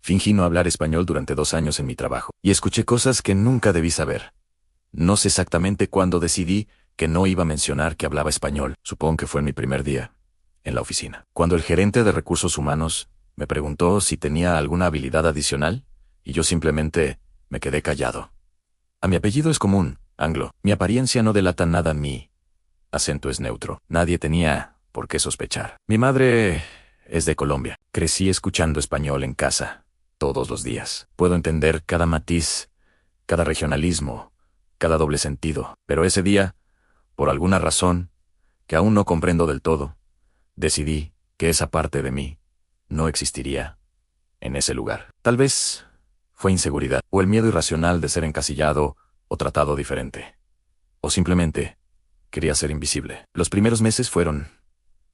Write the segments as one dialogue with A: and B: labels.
A: Fingí no hablar español durante 2 años en mi trabajo, y escuché cosas que nunca debí saber. No sé exactamente cuándo decidí que no iba a mencionar que hablaba español. Supongo que fue en mi primer día en la oficina, cuando el gerente de recursos humanos me preguntó si tenía alguna habilidad adicional, y yo simplemente me quedé callado. A mi apellido es común, anglo. Mi apariencia no delata nada, mi acento es neutro. Nadie tenía por qué sospechar. Mi madre es de Colombia. Crecí escuchando español en casa, todos los días. Puedo entender cada matiz, cada regionalismo, cada doble sentido. Pero ese día, por alguna razón, que aún no comprendo del todo, decidí que esa parte de mí no existiría en ese lugar. Tal vez fue inseguridad, o el miedo irracional de ser encasillado o tratado diferente. O simplemente quería ser invisible. Los primeros meses fueron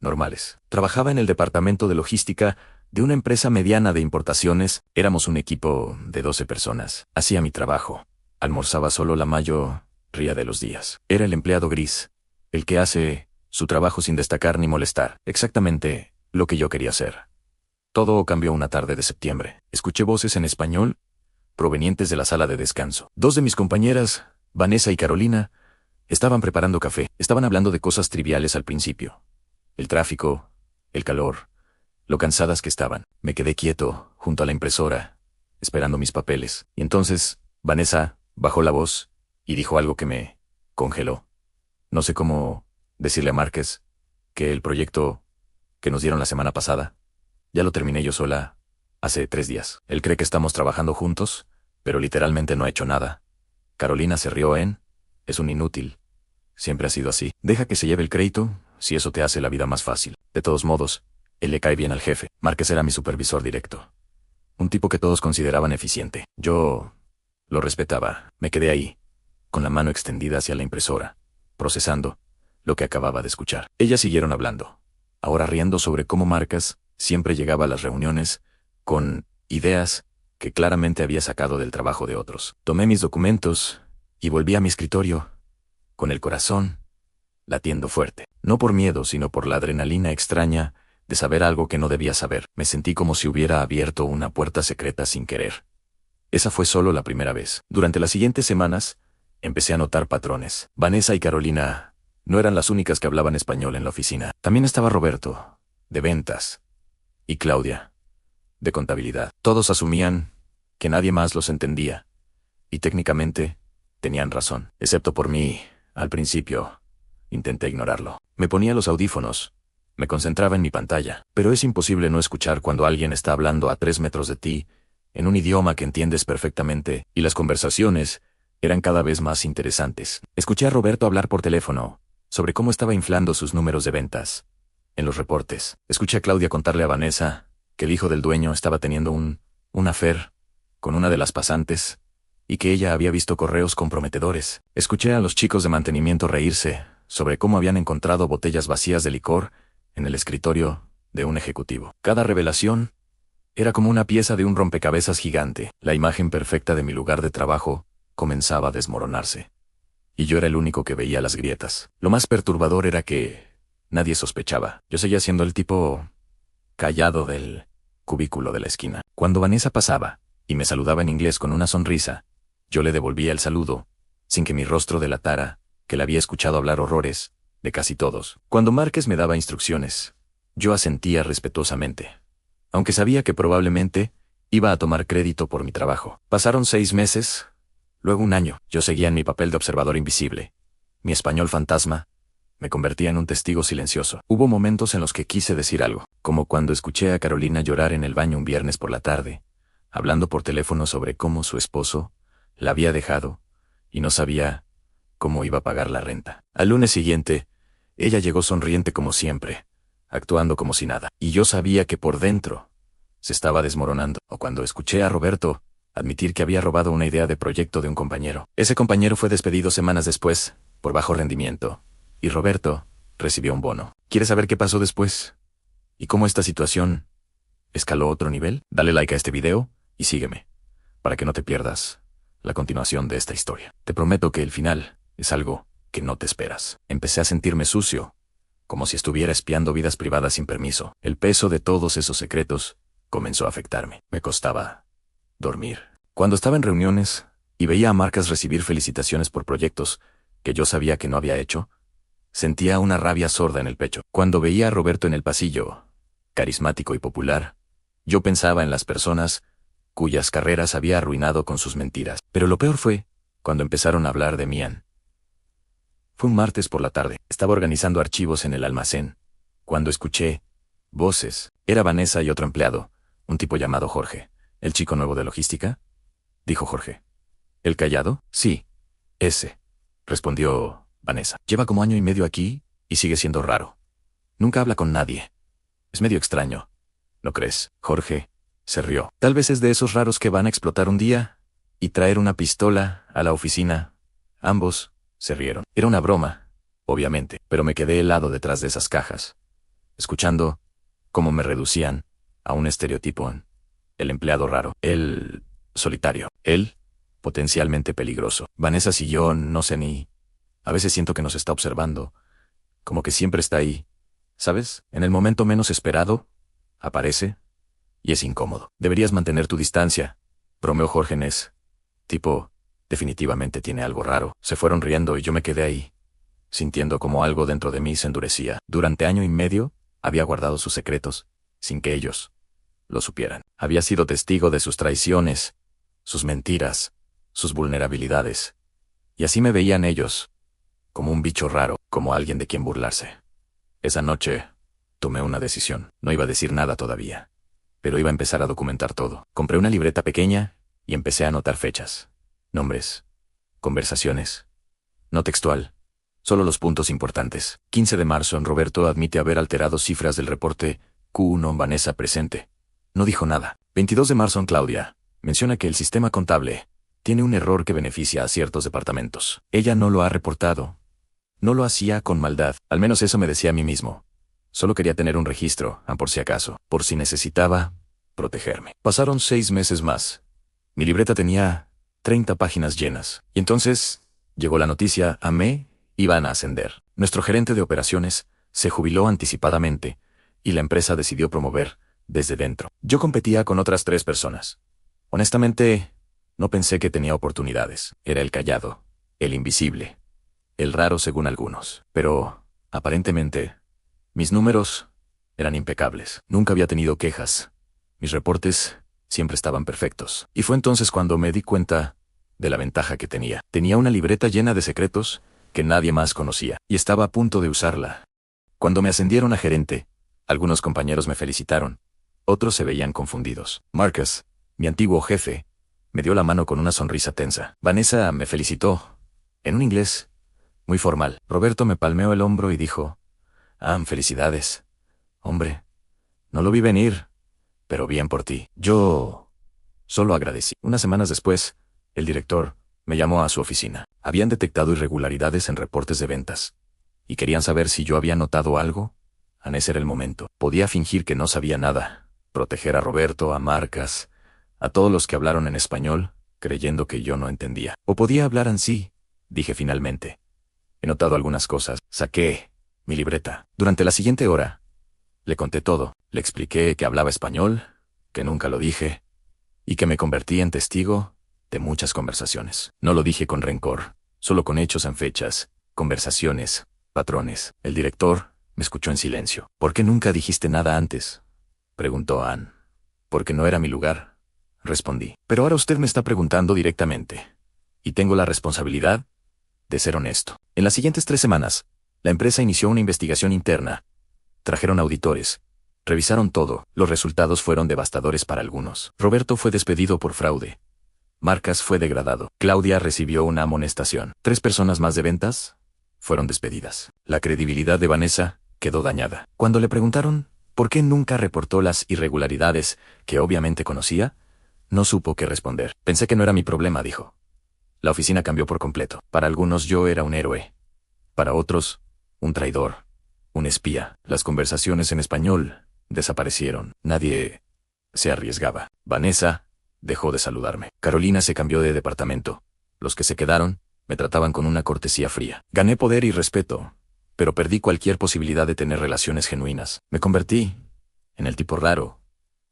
A: normales. Trabajaba en el departamento de logística de una empresa mediana de importaciones. Éramos un equipo de 12 personas. Hacía mi trabajo. Almorzaba solo la mayoría de los días. Era el empleado gris, el que hace su trabajo sin destacar ni molestar. Exactamente lo que yo quería hacer. Todo cambió una tarde de septiembre. Escuché voces en español provenientes de la sala de descanso. 2 de mis compañeras, Vanessa y Carolina, estaban preparando café. Estaban hablando de cosas triviales al principio. El tráfico, el calor, lo cansadas que estaban. Me quedé quieto, junto a la impresora, esperando mis papeles. Y entonces, Vanessa bajó la voz y dijo algo que me congeló. No sé cómo decirle a Márquez que el proyecto que nos dieron la semana pasada, ya lo terminé yo sola hace 3 días. Él cree que estamos trabajando juntos, pero literalmente no ha hecho nada. Carolina se rió es un inútil. Siempre ha sido así. Deja que se lleve el crédito, si eso te hace la vida más fácil. De todos modos, él le cae bien al jefe. Márquez era mi supervisor directo. Un tipo que todos consideraban eficiente. Yo lo respetaba. Me quedé ahí, con la mano extendida hacia la impresora, procesando lo que acababa de escuchar. Ellas siguieron hablando, ahora riendo sobre cómo Márquez siempre llegaba a las reuniones con ideas que claramente había sacado del trabajo de otros. Tomé mis documentos y volví a mi escritorio, con el corazón latiendo fuerte. No por miedo, sino por la adrenalina extraña de saber algo que no debía saber. Me sentí como si hubiera abierto una puerta secreta sin querer. Esa fue solo la primera vez. Durante las siguientes semanas, empecé a notar patrones. Vanessa y Carolina no eran las únicas que hablaban español en la oficina. También estaba Roberto, de ventas, y Claudia, de contabilidad. Todos asumían que nadie más los entendía, y técnicamente tenían razón, excepto por mí. Al principio, intenté ignorarlo. Me ponía los audífonos, me concentraba en mi pantalla, pero es imposible no escuchar cuando alguien está hablando a 3 metros de ti, en un idioma que entiendes perfectamente, y las conversaciones eran cada vez más interesantes. Escuché a Roberto hablar por teléfono sobre cómo estaba inflando sus números de ventas en los reportes. Escuché a Claudia contarle a Vanessa que el hijo del dueño estaba teniendo un affair con una de las pasantes y que ella había visto correos comprometedores. Escuché a los chicos de mantenimiento reírse sobre cómo habían encontrado botellas vacías de licor en el escritorio de un ejecutivo. Cada revelación era como una pieza de un rompecabezas gigante. La imagen perfecta de mi lugar de trabajo comenzaba a desmoronarse, y yo era el único que veía las grietas. Lo más perturbador era que nadie sospechaba. Yo seguía siendo el tipo callado del cubículo de la esquina. Cuando Vanessa pasaba y me saludaba en inglés con una sonrisa, yo le devolvía el saludo, sin que mi rostro delatara que le había escuchado hablar horrores de casi todos. Cuando Márquez me daba instrucciones, yo asentía respetuosamente, aunque sabía que probablemente iba a tomar crédito por mi trabajo. Pasaron 6 meses, luego 1 año. Yo seguía en mi papel de observador invisible. Mi español fantasma me convertía en un testigo silencioso. Hubo momentos en los que quise decir algo, como cuando escuché a Carolina llorar en el baño un viernes por la tarde, hablando por teléfono sobre cómo su esposo la había dejado y no sabía cómo iba a pagar la renta. Al lunes siguiente, ella llegó sonriente como siempre, actuando como si nada, y yo sabía que por dentro se estaba desmoronando. O cuando escuché a Roberto admitir que había robado una idea de proyecto de un compañero. Ese compañero fue despedido semanas después, por bajo rendimiento, y Roberto recibió un bono. ¿Quieres saber qué pasó después? ¿Y cómo esta situación escaló a otro nivel? Dale like a este video y sígueme, para que no te pierdas la continuación de esta historia. Te prometo que el final es algo que no te esperas. Empecé a sentirme sucio, como si estuviera espiando vidas privadas sin permiso. El peso de todos esos secretos comenzó a afectarme. Me costaba dormir. Cuando estaba en reuniones y veía a Marcas recibir felicitaciones por proyectos que yo sabía que no había hecho, sentía una rabia sorda en el pecho. Cuando veía a Roberto en el pasillo, carismático y popular, yo pensaba en las personas cuyas carreras había arruinado con sus mentiras. Pero lo peor fue cuando empezaron a hablar de Mian. Fue un martes por la tarde. Estaba organizando archivos en el almacén, cuando escuché voces. Era Vanessa y otro empleado, un tipo llamado Jorge. ¿El chico nuevo de logística?, dijo Jorge. ¿El callado? Sí, ese, respondió Vanessa. Lleva como año y medio aquí y sigue siendo raro. Nunca habla con nadie. Es medio extraño, ¿no crees? Jorge se rió. Tal vez es de esos raros que van a explotar un día y traer una pistola a la oficina. Ambos se rieron. Era una broma, obviamente, pero me quedé helado detrás de esas cajas, escuchando cómo me reducían a un estereotipo: el empleado raro, el solitario, el potencialmente peligroso. Vanessa siguió, no sé ni... A veces siento que nos está observando, como que siempre está ahí, ¿sabes? En el momento menos esperado, aparece y es incómodo. Deberías mantener tu distancia, bromeó Jorge Ness. Tipo, definitivamente tiene algo raro. Se fueron riendo y yo me quedé ahí, sintiendo como algo dentro de mí se endurecía. Durante año y medio, había guardado sus secretos, sin que ellos lo supieran. Había sido testigo de sus traiciones, sus mentiras, sus vulnerabilidades. Y así me veían ellos, como un bicho raro, como alguien de quien burlarse. Esa noche, tomé una decisión. No iba a decir nada todavía, pero iba a empezar a documentar todo. Compré una libreta pequeña y empecé a anotar fechas, nombres, conversaciones. No textual, solo los puntos importantes. 15 de marzo, Roberto admite haber alterado cifras del reporte Q1. Vanessa presente. No dijo nada. 22 de marzo, Claudia menciona que el sistema contable tiene un error que beneficia a ciertos departamentos. Ella no lo ha reportado. No lo hacía con maldad, al menos eso me decía a mí mismo. Solo quería tener un registro, por si acaso, por si necesitaba protegerme. Pasaron 6 meses más. Mi libreta tenía 30 páginas llenas. Y entonces llegó la noticia: a me iban a ascender. Nuestro gerente de operaciones se jubiló anticipadamente y la empresa decidió promover desde dentro. Yo competía con otras 3 personas. Honestamente, no pensé que tenía oportunidades. Era el callado, el invisible, el raro según algunos. Pero, aparentemente, mis números eran impecables. Nunca había tenido quejas. Mis reportes siempre estaban perfectos. Y fue entonces cuando me di cuenta de la ventaja que tenía. Tenía una libreta llena de secretos que nadie más conocía, y estaba a punto de usarla. Cuando me ascendieron a gerente, algunos compañeros me felicitaron. Otros se veían confundidos. Marcus, mi antiguo jefe, me dio la mano con una sonrisa tensa. Vanessa me felicitó, en un inglés muy formal. Roberto me palmeó el hombro y dijo: felicidades. Hombre, no lo vi venir, pero bien por ti. Yo solo agradecí. Unas semanas después, el director me llamó a su oficina. Habían detectado irregularidades en reportes de ventas, y querían saber si yo había notado algo. Ese era el momento. Podía fingir que no sabía nada, proteger a Roberto, a Marcas, a todos los que hablaron en español, creyendo que yo no entendía. O podía hablar así, dije finalmente. He notado algunas cosas. Saqué mi libreta. Durante la siguiente hora, le conté todo. Le expliqué que hablaba español, que nunca lo dije, y que me convertí en testigo de muchas conversaciones. No lo dije con rencor, solo con hechos en fechas, conversaciones, patrones. El director me escuchó en silencio. ¿Por qué nunca dijiste nada antes?, preguntó Ann. Porque no era mi lugar, respondí. Pero ahora usted me está preguntando directamente, y tengo la responsabilidad de ser honesto. En las siguientes 3 semanas, la empresa inició una investigación interna. Trajeron auditores. Revisaron todo. Los resultados fueron devastadores para algunos. Roberto fue despedido por fraude. Marcas fue degradado. Claudia recibió una amonestación. 3 personas más de ventas fueron despedidas. La credibilidad de Vanessa quedó dañada. Cuando le preguntaron por qué nunca reportó las irregularidades que obviamente conocía, no supo qué responder. Pensé que no era mi problema, dijo. La oficina cambió por completo. Para algunos yo era un héroe. Para otros, un traidor, un espía. Las conversaciones en español desaparecieron. Nadie se arriesgaba. Vanessa dejó de saludarme. Carolina se cambió de departamento. Los que se quedaron me trataban con una cortesía fría. Gané poder y respeto, pero perdí cualquier posibilidad de tener relaciones genuinas. Me convertí en el tipo raro,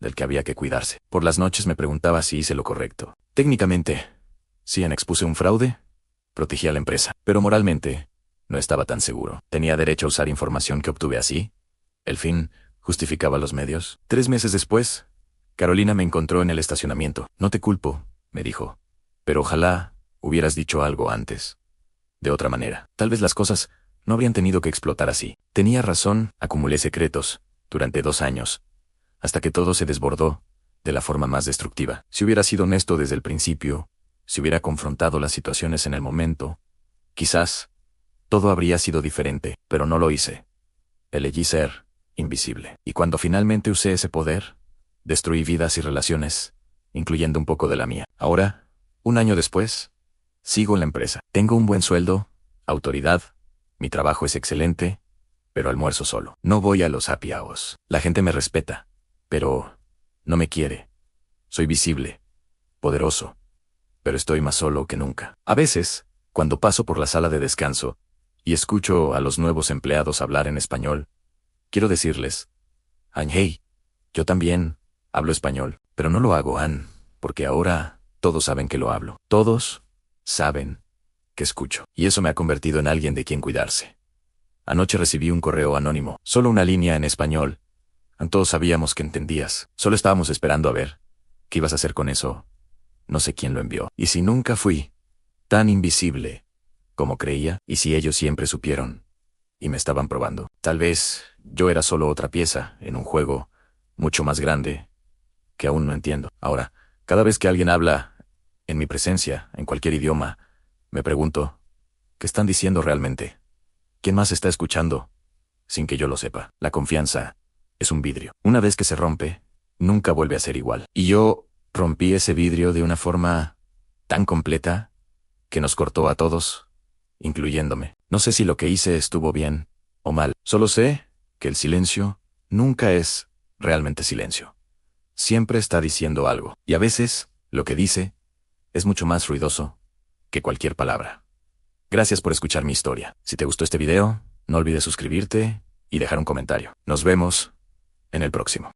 A: del que había que cuidarse. Por las noches me preguntaba si hice lo correcto. Técnicamente, si expuse un fraude, protegí a la empresa, pero moralmente, no estaba tan seguro. ¿Tenía derecho a usar información que obtuve así? ¿El fin justificaba los medios? 3 meses después, Carolina me encontró en el estacionamiento. No te culpo, me dijo, pero ojalá hubieras dicho algo antes. De otra manera, tal vez las cosas no habrían tenido que explotar así. Tenía razón, acumulé secretos durante 2 años, hasta que todo se desbordó de la forma más destructiva. Si hubiera sido honesto desde el principio, si hubiera confrontado las situaciones en el momento, quizás todo habría sido diferente, pero no lo hice. Elegí ser invisible. Y cuando finalmente usé ese poder, destruí vidas y relaciones, incluyendo un poco de la mía. Ahora, 1 año después, sigo en la empresa. Tengo un buen sueldo, autoridad, mi trabajo es excelente, pero almuerzo solo. No voy a los happy hours. La gente me respeta, pero no me quiere. Soy visible, poderoso, pero estoy más solo que nunca. A veces, cuando paso por la sala de descanso y escucho a los nuevos empleados hablar en español, quiero decirles, hey, yo también hablo español, pero no lo hago, porque ahora todos saben que lo hablo. Todos saben que escucho. Y eso me ha convertido en alguien de quien cuidarse. Anoche recibí un correo anónimo, solo una línea en español. Todos sabíamos que entendías. Solo estábamos esperando a ver qué ibas a hacer con eso. No sé quién lo envió. Y si nunca fui tan invisible como creía, y si ellos siempre supieron y me estaban probando. Tal vez yo era solo otra pieza en un juego mucho más grande que aún no entiendo. Ahora, cada vez que alguien habla en mi presencia, en cualquier idioma, me pregunto, ¿qué están diciendo realmente? ¿Quién más está escuchando? Sin que yo lo sepa. La confianza es un vidrio. Una vez que se rompe, nunca vuelve a ser igual. Y yo rompí ese vidrio de una forma tan completa que nos cortó a todos, incluyéndome. No sé si lo que hice estuvo bien o mal. Solo sé que el silencio nunca es realmente silencio. Siempre está diciendo algo. Y a veces, lo que dice es mucho más ruidoso que cualquier palabra. Gracias por escuchar mi historia. Si te gustó este video, no olvides suscribirte y dejar un comentario. Nos vemos en el próximo.